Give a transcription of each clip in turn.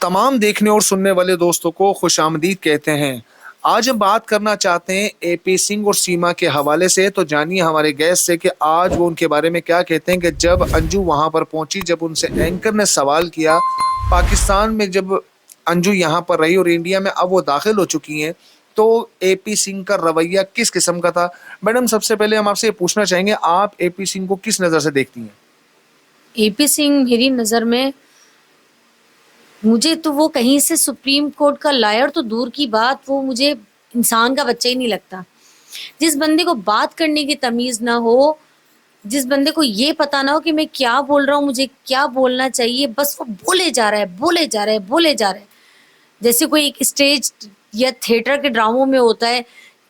तमाम देखने और सुनने वाले दोस्तों को खुशामदीद कहते हैं। आज हम बात करना चाहते हैं एपी सिंह और सीमा के हवाले से। तो जानिए हमारे गेस्ट से कि आज वो उनके बारे में क्या कहते हैं कि जब अंजू वहां पर पहुंची, जब उनसे एंकर ने सवाल किया, पाकिस्तान में जब अंजू यहाँ पर रही और इंडिया में अब वो दाखिल हो चुकी हैं, तो एपी सिंह का रवैया किस किस्म का था। मैडम, सबसे पहले हम आपसे ये पूछना चाहेंगे, आप एपी सिंह को किस नज़र से देखती हैं? एपी सिंह मेरी नज़र में, मुझे तो वो कहीं से सुप्रीम कोर्ट का लॉयर तो दूर की बात, वो मुझे इंसान का बच्चा ही नहीं लगता। जिस बंदे को बात करने की तमीज़ ना हो, जिस बंदे को ये पता ना हो कि मैं क्या बोल रहा हूँ, मुझे क्या बोलना चाहिए, बस वो बोले जा रहा है, बोले जा रहा है, बोले जा रहा है। जैसे कोई एक स्टेज या थिएटर के ड्रामों में होता है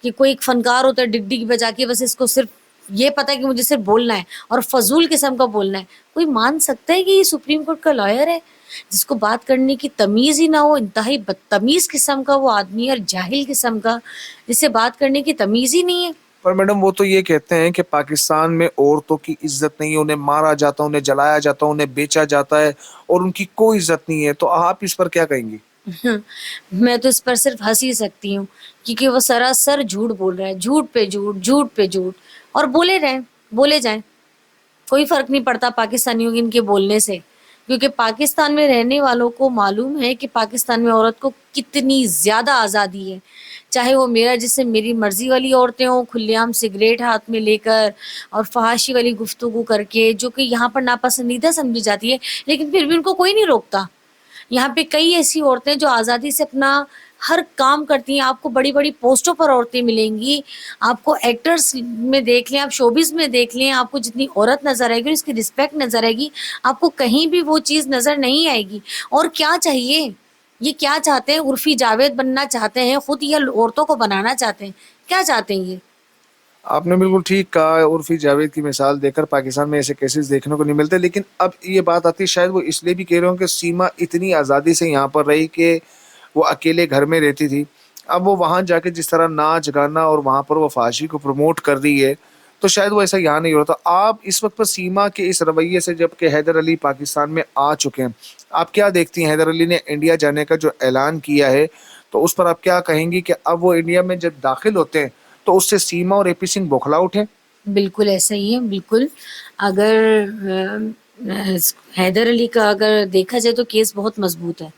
कि कोई एक फनकार होता है डिग डिग बजा के, बस इसको सिर्फ ये पता है कि मुझे सिर्फ बोलना है और फजूल किस्म का बोलना है। कोई मान सकता है कि ये सुप्रीम कोर्ट का लॉयर है? जिसको बात करने की तमीज़ ही ना हो, इंतहाई बदतमीज़ किस्म का वो आदमी और जाहिल किस्म का, जिससे बात करने की तमीज़ ही नहीं है। पर मैडम, वो तो ये कहते हैं कि पाकिस्तान में औरतों की इज्जत नहीं है, उन्हें मारा जाता है, उन्हें जलाया जाता है, उन्हें बेचा जाता है और उनकी कोई इज्जत नहीं है। तो आप इस पर क्या कहेंगी? मैं तो इस पर सिर्फ हंस ही सकती हूँ, क्योंकि वो सरासर झूठ बोल रहा है, झूठ पे झूठ, झूठ पे झूठ, और बोले रहें, बोले जाएं। कोई फर्क नहीं पड़ता पाकिस्तानियों के इनके बोलने से, क्योंकि पाकिस्तान में रहने वालों को मालूम है कि पाकिस्तान में औरत को कितनी ज़्यादा आज़ादी है। चाहे वो मेरा जिससे मेरी मर्जी वाली औरतें हों, खुलेआम सिगरेट हाथ में लेकर और फहाशी वाली गुफ्तगू करके, जो कि यहाँ पर नापसंदीदा समझी जाती है, लेकिन फिर भी उनको कोई नहीं रोकता। यहाँ पे कई ऐसी औरतें जो आज़ादी से अपना हर काम करती हैं। आपको बड़ी बड़ी पोस्टों पर औरतें मिलेंगी, आपको एक्टर्स में देख लें, आप शोबिस में देख लें, आपको जितनी औरत नज़र आएगी उसकी रिस्पेक्ट नज़र आएगी, आपको कहीं भी वो चीज़ नज़र नहीं आएगी। और क्या चाहिए? ये क्या चाहते हैं? उर्फी जावेद बनना चाहते हैं खुद, या औरतों को बनाना चाहते हैं? क्या चाहते हैं ये? आपने बिल्कुल ठीक कहा। उर्फी जावेद की मिसाल देकर पाकिस्तान में ऐसे केसेस देखने को नहीं मिलते। लेकिन अब ये बात आती है, शायद वो इसलिए भी कह रहे हो कि सीमा इतनी आज़ादी से यहाँ पर रही कि वो अकेले घर में रहती थी। अब वो वहाँ जाके जिस तरह नाच गाना और वहाँ पर वो फाशी को प्रमोट कर रही है, तो शायद वो ऐसा यहाँ नहीं हो रहा। तो आप इस वक्त पर सीमा के इस रवैये से, जबकि हैदर अली पाकिस्तान में आ चुके हैं, आप क्या देखती हैं? हैदर अली ने इंडिया जाने का जो ऐलान किया है, तो उस पर आप क्या कहेंगी कि अब वो इंडिया में जब दाखिल होते हैं तो उससे सीमा और एपी सिंह बौखला उठे? बिल्कुल ऐसा ही है, बिल्कुल। अगर हैदर अली का अगर देखा जाए तो केस बहुत मजबूत है।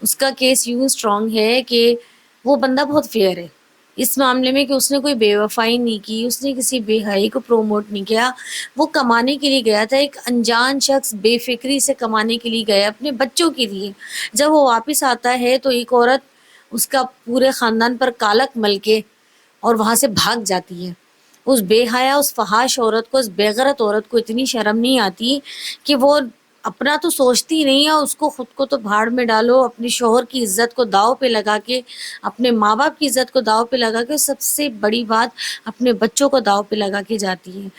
उसका केस यूं स्ट्रांग है कि वो बंदा बहुत फेयर है इस मामले में, कि उसने कोई बेवफाई नहीं की, उसने किसी बेहयाई को प्रोमोट नहीं किया। वो कमाने के लिए गया था, एक अनजान शख्स बेफिक्री से कमाने के लिए गया अपने बच्चों के लिए। जब वो वापस आता है तो एक औरत उसका पूरे खानदान पर कालक मल के और वहां से भाग जाती है। उस बेहया, उस फहाश औरत को, उस बेगैरत औरत को इतनी शर्म नहीं आती कि वो अपना तो सोचती नहीं है, उसको खुद को तो भाड़ में डालो, अपने शोहर की इज्जत को दाव पे लगा के, अपने माँ बाप की इज्जत को दाव पे लगा के, सबसे बड़ी बात अपने बच्चों को दाव पे लगा के जाती है।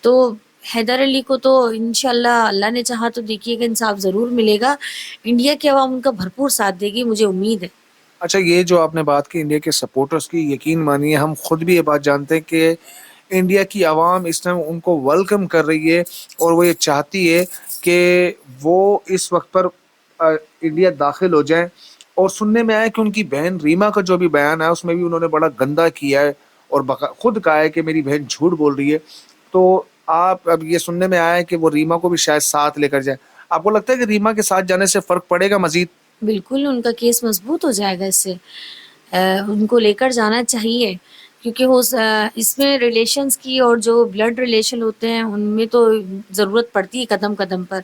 तो हैदर अली को तो इंशाल्लाह अल्लाह ने चाहा तो देखिएगा इंसाफ ज़रूर मिलेगा। इंडिया की आवाम उनका भरपूर साथ देगी, मुझे उम्मीद है। अच्छा, ये जो आपने बात की इंडिया के सपोर्टर्स की, यकीन मानिए हम खुद भी ये बात जानते हैं कि इंडिया की आवाम इस टाइम उनको वेलकम कर रही है और वो ये चाहती है कि वो इस वक्त पर इंडिया दाखिल हो जाए। और सुनने में आया कि उनकी बहन रीमा का जो भी बयान है उसमें भी उन्होंने बड़ा गंदा किया है और खुद कहा है कि मेरी बहन झूठ बोल रही है। तो आप, अब ये सुनने में आया है कि वो रीमा को भी शायद साथ लेकर जाए। आपको लगता है कि रीमा के साथ जाने से फर्क पड़ेगा मजीद? बिल्कुल, उनका केस मजबूत हो जाएगा इससे। उनको लेकर जाना चाहिए, क्योंकि इसमें रिलेशंस की और जो ब्लड रिलेशन होते हैं उनमें तो ज़रूरत पड़ती है कदम कदम पर।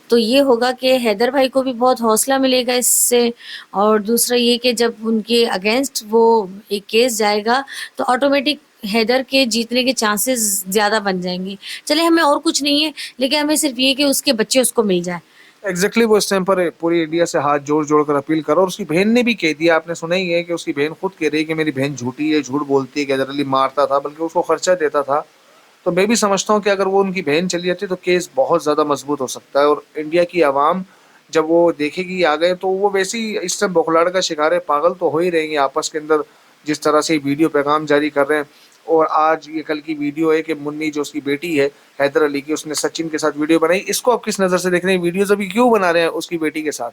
तो ये होगा कि हैदर भाई को भी बहुत हौसला मिलेगा इससे। और दूसरा ये कि जब उनके अगेंस्ट वो एक केस जाएगा तो ऑटोमेटिक हैदर के जीतने के चांसेस ज़्यादा बन जाएंगे। चले, हमें और कुछ नहीं है, लेकिन हमें सिर्फ ये कि उसके बच्चे उसको मिल जाए। एग्जैक्टली वो इस टाइम पर पूरी इंडिया से हाथ जोड़ जोड़ कर अपील करो। और उसकी बहन ने भी कह दिया, आपने सुना ही है कि उसकी बहन खुद कह रही है कि मेरी बहन झूठी है, झूठ बोलती है, कि हैदर अली मारता था बल्कि उसको खर्चा देता था। तो मैं भी समझता हूँ कि अगर वो उनकी बहन चली जाती तो केस बहुत ज़्यादा मजबूत हो सकता है। और इंडिया की आवाम जब वो देखेगी आ गए, तो वो वैसे ही इस टाइम बौखलाड़ का शिकार है। पागल तो हो ही रहेंगे आपस के अंदर, जिस तरह से वीडियो पैगाम जारी कर रहे हैं। और आज ये कल की वीडियो है कि मुन्नी जो उसकी बेटी है हैदर अली की, उसने सचिन के साथ वीडियो बनाई। इसको आप किस नज़र से देख रहे हैं? वीडियोस अभी क्यों बना रहे हैं उसकी बेटी के साथ?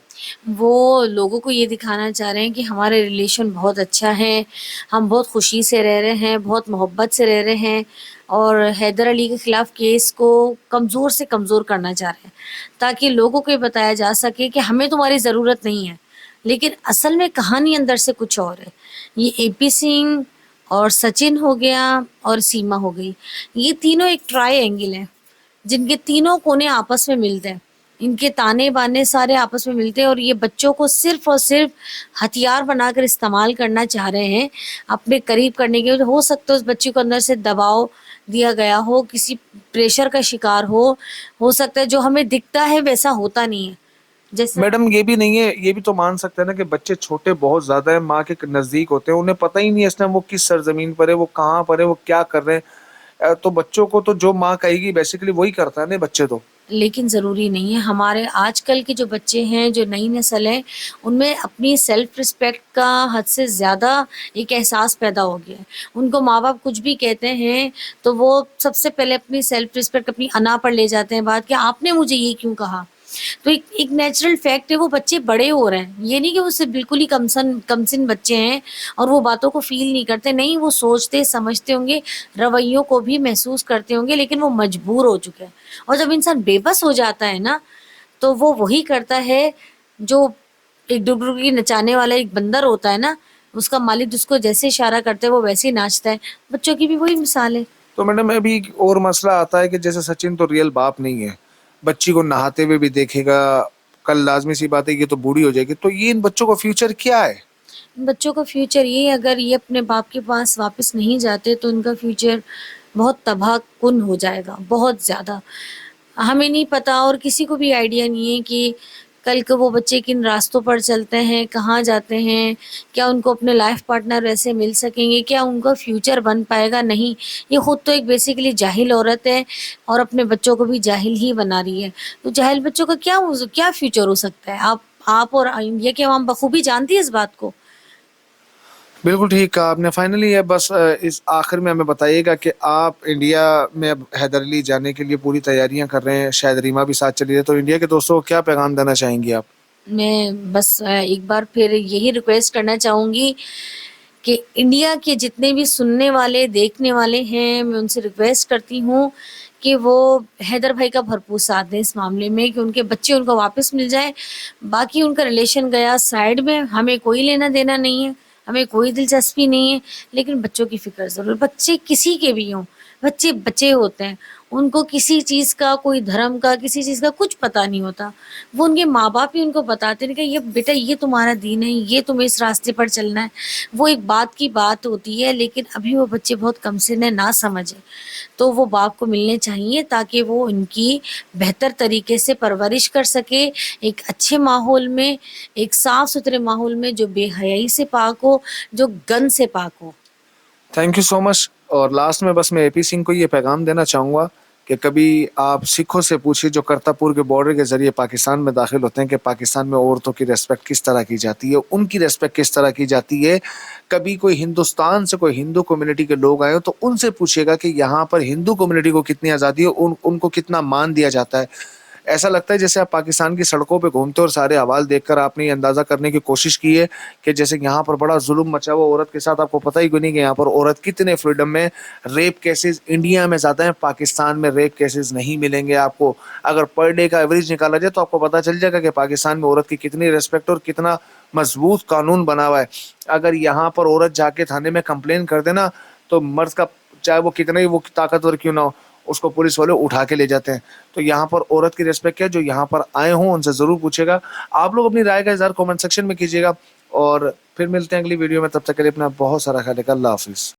वो लोगों को ये दिखाना चाह रहे हैं कि हमारे रिलेशन बहुत अच्छा है, हम बहुत खुशी से रह रहे हैं, बहुत मोहब्बत से रह रहे हैं, और हैदर अली के खिलाफ केस को कमज़ोर से कमज़ोर करना चाह रहे हैं ताकि लोगों को ये बताया जा सके कि हमें तुम्हारी ज़रूरत नहीं है, लेकिन असल में कहानी अंदर से कुछ और है। ये एपी सिंह और सचिन हो गया और सीमा हो गई, ये तीनों एक ट्रायंगल है जिनके तीनों कोने आपस में मिलते हैं, इनके ताने बाने सारे आपस में मिलते हैं, और ये बच्चों को सिर्फ और सिर्फ हथियार बनाकर इस्तेमाल करना चाह रहे हैं अपने करीब करने के लिए। हो सकता है उस बच्चे को अंदर से दबाव दिया गया हो, किसी प्रेशर का शिकार हो सकता है जो हमें दिखता है वैसा होता नहीं है। जैसे मैडम ये भी नहीं है, ये भी तो मान सकते हैं ना कि बच्चे छोटे बहुत ज्यादा है, माँ के नजदीक होते हैं, उन्हें पता ही नहीं है इस टाइम वो किस सरजमीन पर है, वो कहाँ पर है, वो क्या कर रहे हैं। तो बच्चों को तो जो माँ कहेगी बेसिकली वही करता है ना बच्चे तो। लेकिन ज़रूरी नहीं है। हमारे आजकल के जो बच्चे हैं, जो नई नस्ल है, उनमें अपनी सेल्फ रिस्पेक्ट का हद से ज़्यादा एक एहसास पैदा हो गया है। उनको माँ बाप कुछ भी कहते हैं तो वो सबसे पहले अपनी सेल्फ रिस्पेक्ट, अपनी अना पर ले जाते हैं बात कि आपने मुझे ये क्यों कहा। तो एक नेचुरल फैक्ट है, वो बच्चे बड़े हो रहे हैं, ये नहीं कि वो सिर्फ बिल्कुल ही कमसिन बच्चे हैं और वो बातों को फील नहीं करते, नहीं, वो सोचते समझते होंगे, रवैयों को भी महसूस करते होंगे, लेकिन वो मजबूर हो चुके हैं। और जब इंसान बेबस हो जाता है ना, तो वो वही करता है जो एक डुगडुगी नचाने वाला एक बंदर होता है ना, उसका मालिक जिसको जैसे इशारा करता है वो वैसे ही नाचता है। बच्चों की भी वही मिसाल है। तो मैडम अभी एक और मसला आता है कि जैसे सचिन तो रियल बाप नहीं है, बच्ची को नहाते हुए भी देखेगा, कल लाजमी सी बात है कि तो बूढ़ी हो जाएगी, तो ये इन बच्चों का फ्यूचर क्या है? बच्चों का फ्यूचर ये, अगर ये अपने बाप के पास वापस नहीं जाते तो उनका फ्यूचर बहुत तबाहकुन हो जाएगा, बहुत ज़्यादा। हमें नहीं पता और किसी को भी आइडिया नहीं है कि कल को वो बच्चे किन रास्तों पर चलते हैं, कहाँ जाते हैं, क्या उनको अपने लाइफ पार्टनर वैसे मिल सकेंगे, क्या उनका फ्यूचर बन पाएगा, नहीं। ये खुद तो एक बेसिकली जाहिल औरत है और अपने बच्चों को भी जाहिल ही बना रही है। तो जाहिल बच्चों का क्या फ्यूचर हो सकता है? आप और इंडिया की आवाम बखूबी जानती है इस बात को। बिल्कुल ठीक कहा आपने। फाइनली है बस इस आखिर में हमें बताइएगा कि आप इंडिया में अब हैदर अली जाने के लिए पूरी तैयारियां कर रहे हैं, शायद रीमा भी साथ चली है, तो इंडिया के दोस्तों को क्या पैगाम देना चाहेंगी आप? मैं बस एक बार फिर यही रिक्वेस्ट करना चाहूँगी कि इंडिया के जितने भी सुनने वाले, देखने वाले हैं, मैं उनसे रिक्वेस्ट करती हूँ कि वो हैदर भाई का भरपूर साथ दें इस मामले में कि उनके बच्चे उनको वापस मिल जाएँ। बाकी उनका रिलेशन गया साइड में, हमें कोई लेना देना नहीं है, हमें कोई दिलचस्पी नहीं है, लेकिन बच्चों की फ़िक्र ज़रूर। बच्चे किसी के भी हों, बच्चे बच्चे होते हैं, उनको किसी चीज़ का, कोई धर्म का, किसी चीज़ का कुछ पता नहीं होता। वो उनके माँ-बाप ही उनको बताते हैं कि ये बेटा ये तुम्हारा दीन है, ये तुम्हें इस रास्ते पर चलना है। वो एक बात की बात होती है, लेकिन अभी वो बच्चे बहुत कमसिन हैं, ना समझ हैं। तो वो बाप को मिलने चाहिए ताकि वो उनकी बेहतर तरीके से परवरिश कर सके, एक अच्छे माहौल में, एक साफ-सुथरे माहौल में जो बेहयाई से पाक हो, जो गंद से पाक हो। Thank you so much. और लास्ट में बस मैं एपी सिंह को ये पैगाम देना चाहूँगा कि कभी आप सिखों से पूछिए जो करतापुर के बॉर्डर के ज़रिए पाकिस्तान में दाखिल होते हैं कि पाकिस्तान में औरतों की रिस्पेक्ट किस तरह की जाती है, उनकी रिस्पेक्ट किस तरह की जाती है। कभी कोई हिंदुस्तान से कोई हिंदू कम्युनिटी के लोग आए हो तो उनसे पूछिएगा कि यहाँ पर हिंदू कम्युनिटी को कितनी आज़ादी है, उनको कितना मान दिया जाता है। ऐसा लगता है जैसे आप पाकिस्तान की सड़कों पे घूमते हो और सारे अहवाल देखकर आपने ये अंदाज़ा करने की कोशिश की है कि जैसे यहाँ पर बड़ा जुल्म मचा हुआ औरत के साथ, आपको पता ही क्यों नहीं कि यहाँ पर औरत कितने फ्रीडम में। रेप केसेस इंडिया में ज़्यादा हैं, पाकिस्तान में रेप केसेस नहीं मिलेंगे आपको। अगर पर डे का एवरेज निकाला जाए तो आपको पता चल जाएगा कि पाकिस्तान में औरत की कितनी रिस्पेक्ट और कितना मजबूत कानून बना हुआ है। अगर यहाँ पर औरत जाके थाने में कंप्लेन कर देना तो मर्द का, चाहे वो कितना ही वो ताकतवर क्यों ना हो, उसको पुलिस वाले उठा के ले जाते हैं। तो यहाँ पर औरत की रिस्पेक्ट क्या है, जो यहाँ पर आए हों उनसे ज़रूर पूछेगा। आप लोग अपनी राय का इज़हार कमेंट सेक्शन में कीजिएगा और फिर मिलते हैं अगली वीडियो में। तब तक के लिए अपना बहुत सारा ख्याल रखिएगा। अल्लाह हाफिज़।